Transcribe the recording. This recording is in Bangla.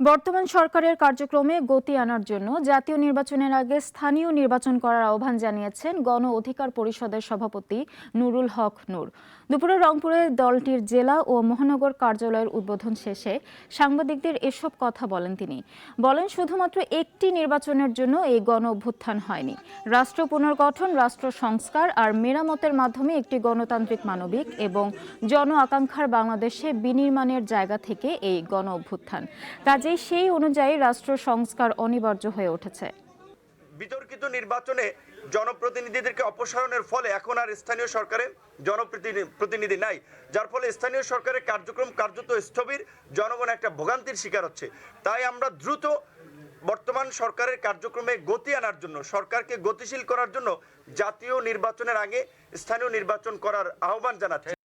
বর্তমান সরকারের কার্যক্রমে গতি আনার জন্য জাতীয় নির্বাচনের আগে স্থানীয় নির্বাচন করার আহ্বান জানিয়েছেন গণ অধিকার পরিষদের সভাপতি নুরুল হক নূর। দুপুরে রংপুরে দলটির জেলা ও মহানগর কার্যালয়ের উদ্বোধন শেষে সাংবাদিকদের এসব কথা বলেন তিনি। বলেন, শুধুমাত্র একটি নির্বাচনের জন্য এই গণ অভ্যুত্থান হয়নি। রাষ্ট্র পুনর্গঠন, রাষ্ট্র সংস্কার আর মেরামতের মাধ্যমে একটি গণতান্ত্রিক, মানবিক এবং জন আকাঙ্ক্ষার বাংলাদেশে বিনির্মাণের জায়গা থেকে এই গণ অভ্যুত্থান। কাজেই সেই অনুযায়ী রাষ্ট্র সংস্কার অনিবার্য হয়ে উঠেছে। বিতর্কিত নির্বাচনে জনপ্রতিনিধিদেরকে অপসারণের ফলে এখন আর স্থানীয় সরকারে জনপ্রতিনিধি নাই, যার ফলে স্থানীয় সরকারের কার্যক্রম কার্যত স্থবির, জনগণ একটা ভোগান্তির শিকার হচ্ছে। তাই আমরা দ্রুত বর্তমান সরকারের কার্যক্রমে গতি আনার জন্য, সরকারকে গতিশীল করার জন্য জাতীয় নির্বাচনের আগে স্থানীয় নির্বাচন করার আহ্বান জানাচ্ছি।